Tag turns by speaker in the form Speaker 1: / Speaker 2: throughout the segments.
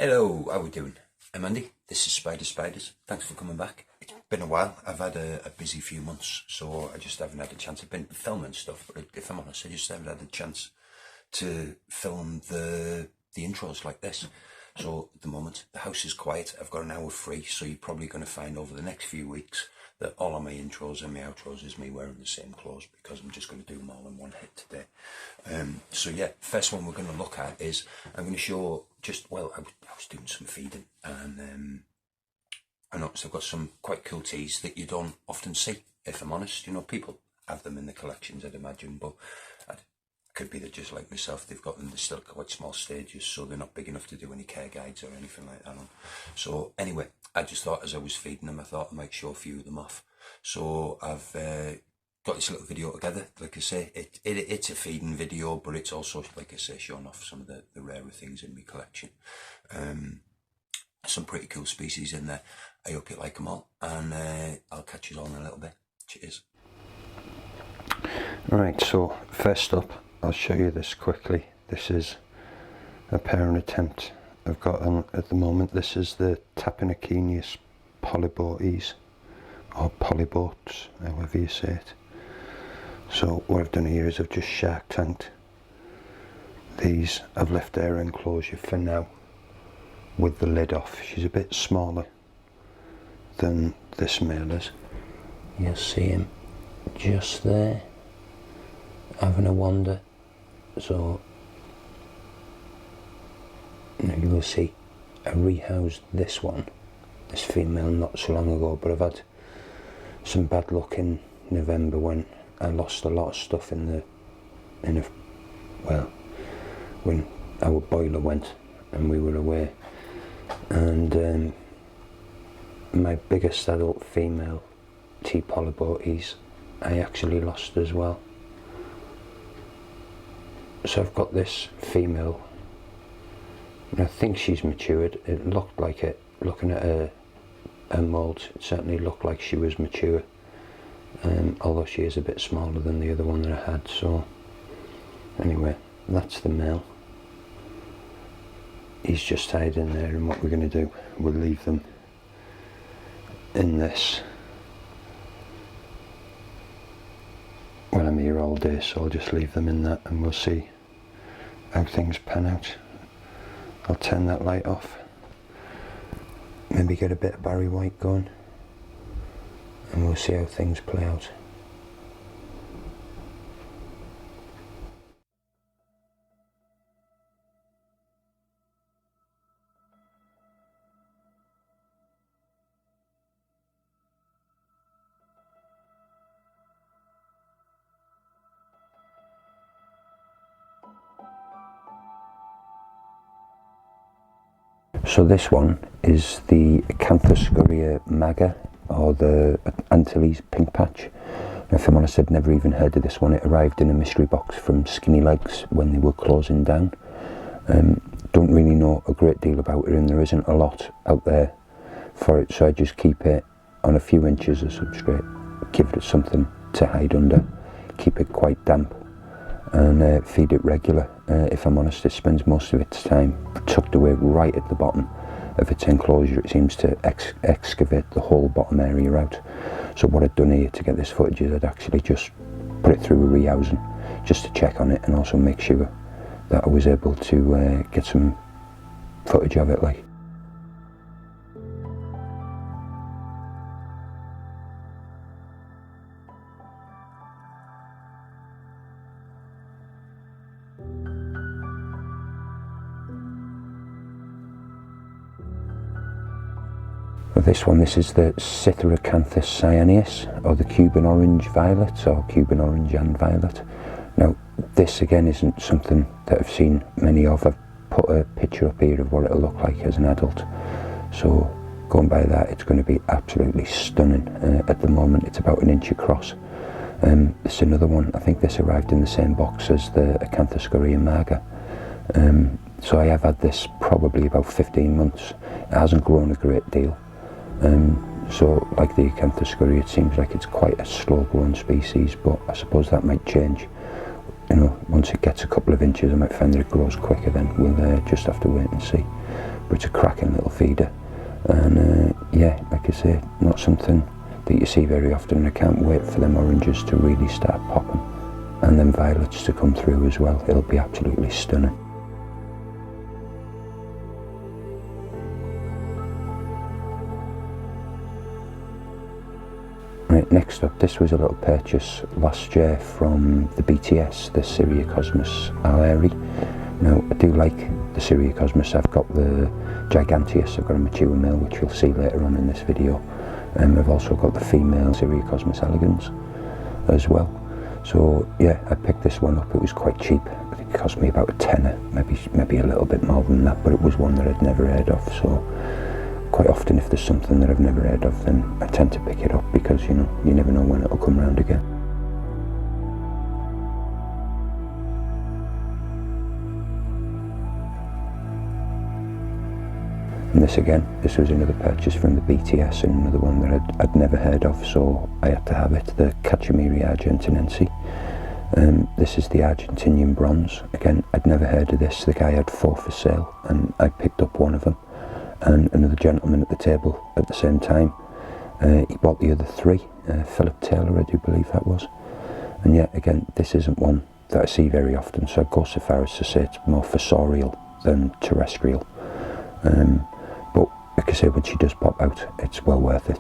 Speaker 1: Hello, how we doing? I'm Andy, this is Spiders. Thanks for coming back. It's been a while. I've had a busy few months, so I just haven't had a chance. I've been filming stuff, but if I'm honest, I just haven't had a chance to film the intros like this. So at the moment, the house is quiet. I've got an hour free, so you're probably going to find over the next few weeks that all of my intros and my outros is me wearing the same clothes, because I'm just going to do them all in one hit today. So yeah, first one we're going to look at is, I'm going to show I was doing some feeding, and I noticed I've got some quite cool teas that you don't often see, if I'm honest. You know, people have them in the collections, I'd imagine, but it could be that just like myself, they've got them, they're still quite small stages, so they're not big enough to do any care guides or anything like that on. So anyway, I just thought as I was feeding them, I thought I might show a few of them off. So I've got this little video together. Like I say, it's a feeding video, but it's also, like I say, showing off some of the rarer things in my collection. Some pretty cool species in there. I hope you like them all, and I'll catch you all in a little bit. Cheers.
Speaker 2: Right, so first up, I'll show you this quickly. This is a pairing attempt I've got on at the moment. This is the Trinocilus polybodies, or polybotes, however you say it. So what I've done here is I've just shark tanked these. I've left her enclosure for now with the lid off. She's a bit smaller than this male is. You'll see him just there having a wander. So now you will see I rehoused this female not so long ago, but I've had some bad luck in November when I lost a lot of stuff when our boiler went and we were away, and my biggest adult female T. polybodies I actually lost as well. So I've got this female, and I think she's matured. It looked like it, looking at her moult, it certainly looked like she was mature, although she is a bit smaller than the other one that I had. So anyway, that's the male. He's just tied in there, and what we're going to do, we'll leave them in this. Well, I'm here all day, so I'll just leave them in that, and we'll see how things pan out. I'll turn that light off, maybe get a bit of Barry White going, and we'll see how things play out. So this one is the Acanthoscurria maga, or the Antillese pink patch. If I'm honest, I'd never even heard of this one. It arrived in a mystery box from Skinny Legs when they were closing down. Don't really know a great deal about it, and there isn't a lot out there for it, so I just keep it on a few inches of substrate, give it something to hide under, keep it quite damp, and feed it regular. If I'm honest, it spends most of its time tucked away right at the bottom of its enclosure. It seems to excavate the whole bottom area out. So what I'd done here to get this footage is I'd actually just put it through a rehousing just to check on it, and also make sure that I was able to get some footage of it. Like, this is the Syriocosmus cyaneus, or the Cuban orange violet, or Cuban orange and violet. Now this again isn't something that I've seen many of. I've put a picture up here of what it'll look like as an adult, so going by that, it's going to be absolutely stunning. At the moment it's about 1 inch across. It's another one, I think this arrived in the same box as the Acanthoscurria maga. So I have had this probably about 15 months. It hasn't grown a great deal. So like the Acanthoscurria, it seems like it's quite a slow growing species, but I suppose that might change. You know, once it gets a couple of inches I might find that it grows quicker, then we'll just have to wait and see. but it's a cracking little feeder. And yeah, like I say, not something that you see very often, and I can't wait for them oranges to really start popping and then violets to come through as well. It'll be absolutely stunning. Right, next up, this was a little purchase last year from the BTS, the Syriocosmus aleri. Now, I do like the Syriocosmus. I've got the Giganteus, I've got a mature male, which you'll see later on in this video. I've also got the female Syriocosmus elegans as well. So yeah, I picked this one up. It was quite cheap. I think it cost me about a tenner, maybe a little bit more than that, but it was one that I'd never heard of. So quite often, if there's something that I've never heard of, then I tend to pick it up, because you never know when it'll come round again. And this was another purchase from the BTS, and another one that I'd never heard of, so I had to have it, the Argentinian. This is the Argentinian bronze. Again, I'd never heard of this. The guy had 4 for sale, and I picked up one of them. And another gentleman at the table at the same time, he bought the other 3. Philip Taylor, I do believe that was. And yeah, again, this isn't one that I see very often, so I'd go so far as to say it's more fossorial than terrestrial. But like I say, when she does pop out, it's well worth it.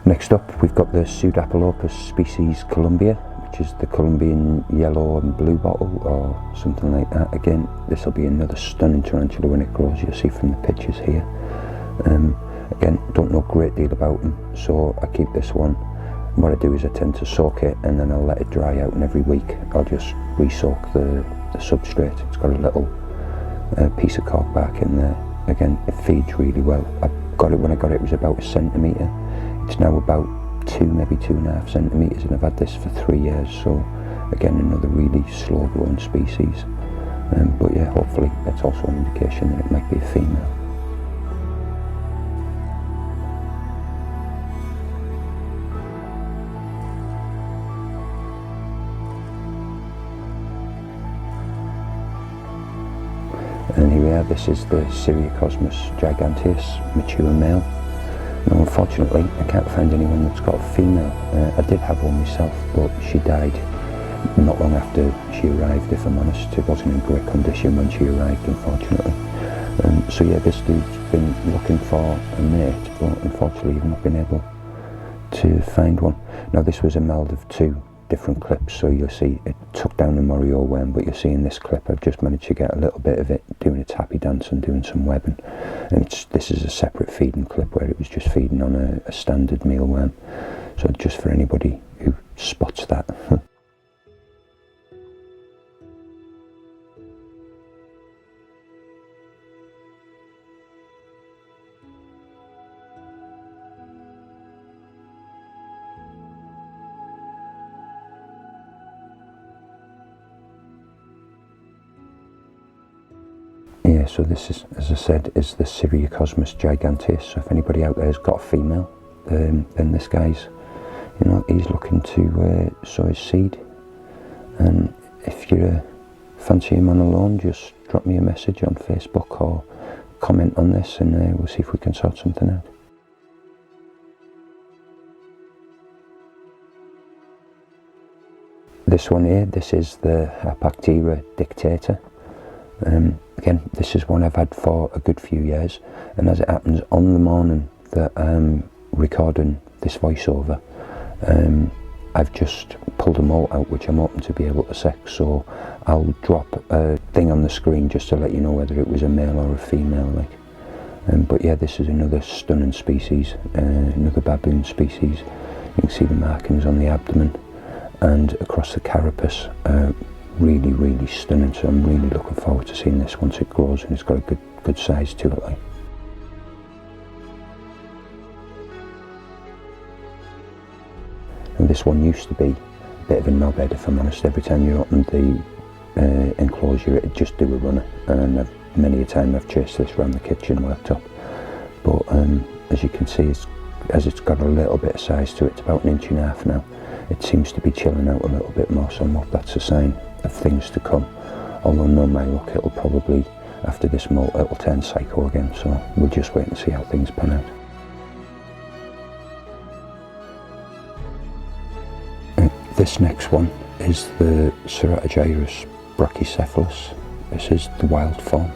Speaker 2: Next up, we've got the Pseudapalopus species Colombia, which is the Colombian yellow and blue bottle or something like that. Again, this will be another stunning tarantula when it grows. You'll see from the pictures here. Again, don't know a great deal about them, so I keep this one. What I do is I tend to soak it, and then I'll let it dry out, and every week I'll just re-soak the substrate. It's got a little piece of cork bark in there. Again, it feeds really well. When I got it, it was about 1 centimetre. It's now about 2, maybe 2.5 centimetres, and I've had this for 3 years, so again, another really slow growing species. But yeah, hopefully that's also an indication that it might be a female. And here we are, this is the Syriocosmus giganteus, mature male. Now, unfortunately, I can't find anyone that's got a female. I did have one myself, but she died not long after she arrived, if I'm honest. It wasn't in great condition when she arrived, unfortunately. So yeah, this dude's been looking for a mate, but unfortunately he's not been able to find one. Now, this was a meld of 2 different clips, so you'll see it took down the Morio worm, but you'll see in this clip I've just managed to get a little bit of it doing its happy dance and doing some webbing. And this is a separate feeding clip where it was just feeding on a standard mealworm, so just for anybody who spots that. Yeah, so this is, as I said, is the Syriocosmus giganteus. So if anybody out there has got a female, then this guy's, he's looking to sow his seed. And if you fancy him on a loan, just drop me a message on Facebook or comment on this, and we'll see if we can sort something out. This one here, this is the Harpactira dictator. Again, this is one I've had for a good few years, and as it happens, on the morning that I'm recording this voiceover, I've just pulled a molt out, which I'm hoping to be able to sex, so I'll drop a thing on the screen just to let you know whether it was a male or a female. But yeah, this is another stunning species, another baboon species. You can see the markings on the abdomen and across the carapace. Really, really stunning, so I'm really looking forward to seeing this once it grows and it's got a good size to it. And this one used to be a bit of a knobhead, if I'm honest. Every time you open the enclosure, it'd just do a runner, and many a time I've chased this around the kitchen worktop. But as you can see, as it's got a little bit of size to it, it's about 1.5 inches now. It seems to be chilling out a little bit more, so I hope that's a sign of things to come. Although knowing my luck, it'll probably, after this molt, it'll turn psycho again, so we'll just wait and see how things pan out. This next one is the Ceratogyrus brachycephalus. This is the wild form,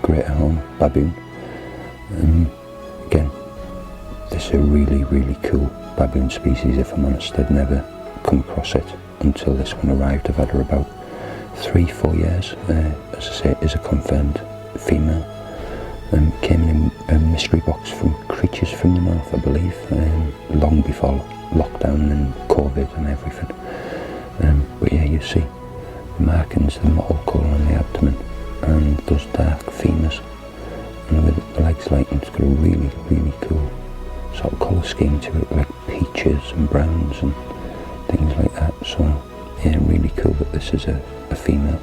Speaker 2: greater horn baboon. Again, this is a really, really cool baboon species, if I'm honest. I'd never come across it until this one arrived. I've had her about 3-4 years. As I say, it is a confirmed female. Came in a mystery box from Creatures from the North, I believe, long before lockdown and COVID and everything. But yeah, you see the markings, the mottled colour on the abdomen, and those dark femurs, and with the legs light, it's got a really, really cool sort of colour scheme to it, like peaches and browns and things like that. So yeah, really cool that this is a female,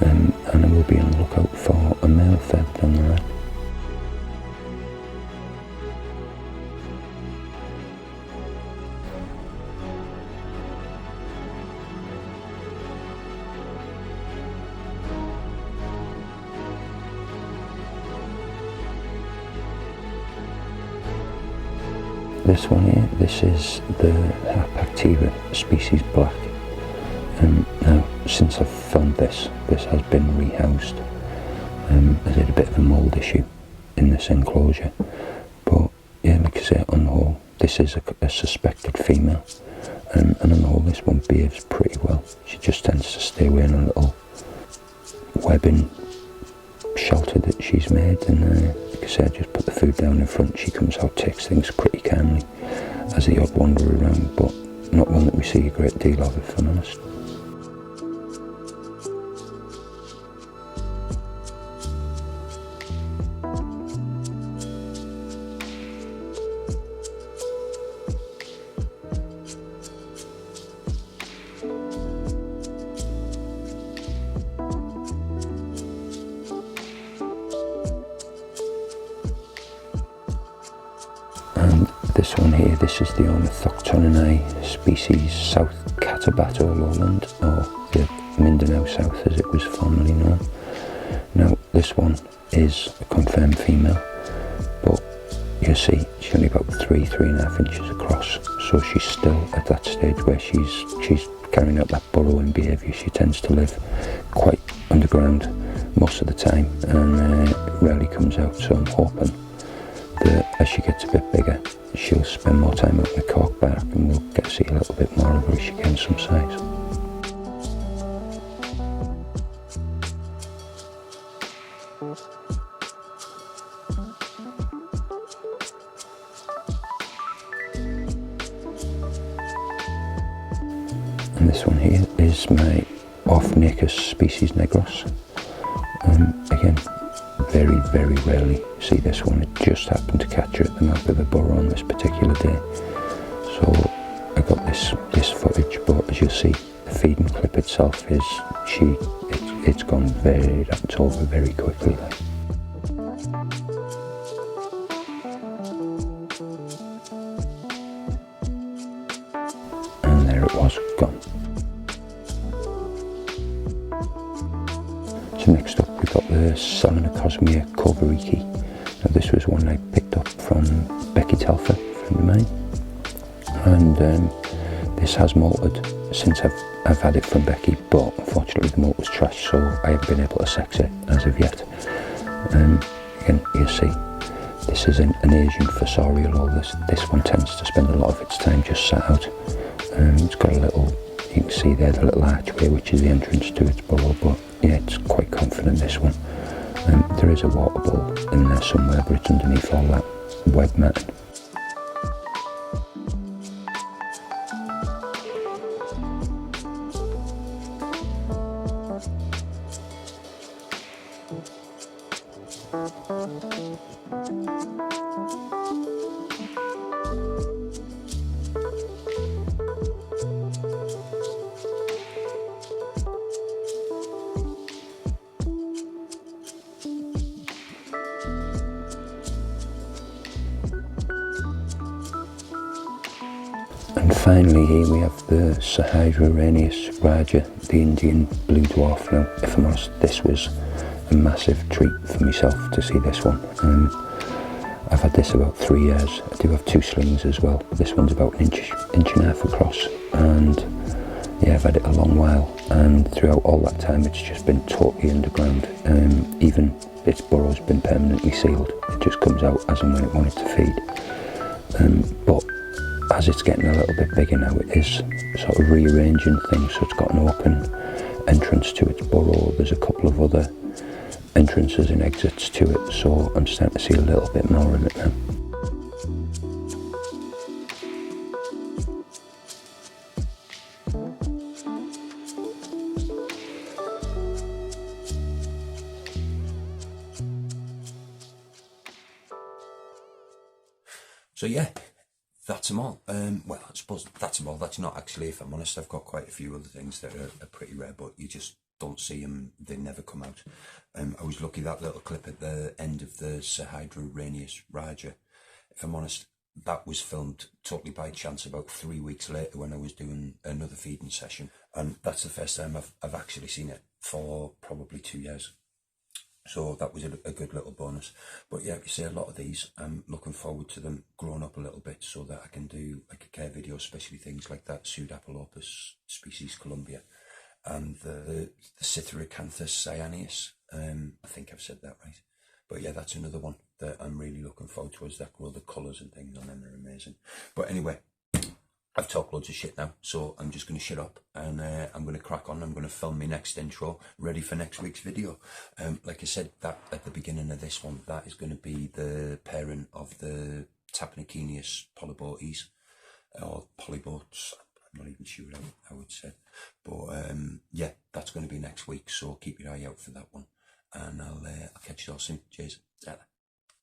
Speaker 2: and I will be on the lookout for a male further down the line. This one here, this is the Harpactira species black. Now, since I've found this has been rehoused. There's had a bit of a mould issue in this enclosure, but yeah, like I say, on the whole, this is a suspected female, and on the whole, this one behaves pretty well. She just tends to stay away in a little webbing shelter that she's made, and like I said, just put the food down in front. She comes out, takes things pretty calmly, as the odd wanderer around, but not one that we see a great deal of, if I'm honest. And this one here, this is the Ornithoctoninae species South Cotabato lowland, or the Mindanao South as it was formerly known. Now this one is a confirmed female, but you see she's only about 3.5 inches across, so she's still at that stage where she's carrying out that burrowing behaviour. She tends to live quite underground most of the time and rarely comes out, so I'm hoping that as she gets a bit bigger, she'll spend more time out in the cork bark and we'll get to see a little bit more of her as she gains some size. And this one here is my Orphanacus species negros. Again, very, very rarely see this one. It just happened to catch her at the mouth of the burrow on this particular day, so I got this footage. But as you'll see, the feeding clip itself is it's gone it's over very quickly. And there it was, gone. So next up we've got the Syriocosmus coveriki. Now this was one I picked up from Becky Telfer, a friend of mine, and this has molted since I've had it from Becky, but unfortunately the molt was trash, so I haven't been able to sex it as of yet. Again, you see, this is an Asian Fossorial, or this one tends to spend a lot of its time just sat out. It's got a little, you can see there the little archway which is the entrance to its burrow, but yeah, it's quite confident, this one. There is a water bowl in there somewhere, but it's underneath all that web matting. finally here we have the Syriocosmus raja, the Indian blue dwarf. Now, if I'm honest, this was a massive treat for myself to see this one. I've had this about 3 years. I do have 2 slings as well. This one's about an inch and a half across, and yeah, I've had it a long while, and throughout all that time it's just been totally underground. Even its burrow's been permanently sealed. It just comes out as and when it wanted to feed. But as it's getting a little bit bigger now, it is sort of rearranging things, so it's got an open entrance to its burrow. There's a couple of other entrances and exits to it, so I'm starting to see a little bit more of it now.
Speaker 1: So yeah, that's them all. Well, I suppose that's them all. That's not actually, if I'm honest, I've got quite a few other things that are pretty rare, but you just don't see them, they never come out. I was lucky that little clip at the end of the Syriocosmus raja, if I'm honest, that was filmed totally by chance about 3 weeks later when I was doing another feeding session, and that's the first time I've actually seen it for probably 2 years. So that was a good little bonus. But yeah, you see a lot of these, I'm looking forward to them growing up a little bit so that I can do like a care video, especially things like that Pseudapalopus species Colombian and the Cytheracanthus cyaneus. I think I've said that right. But yeah, that's another one that I'm really looking forward to as that grow. The colours and things on them are amazing. But anyway, I've talked loads of shit now, so I'm just going to shut up and I'm going to crack on. I'm going to film my next intro, ready for next week's video. Like I said, that at the beginning of this one, that is going to be the parent of the Tarantulas polybodies, or polybots. I'm not even sure how it's said. But yeah, that's going to be next week, so keep your eye out for that one. And I'll catch you all soon. Cheers.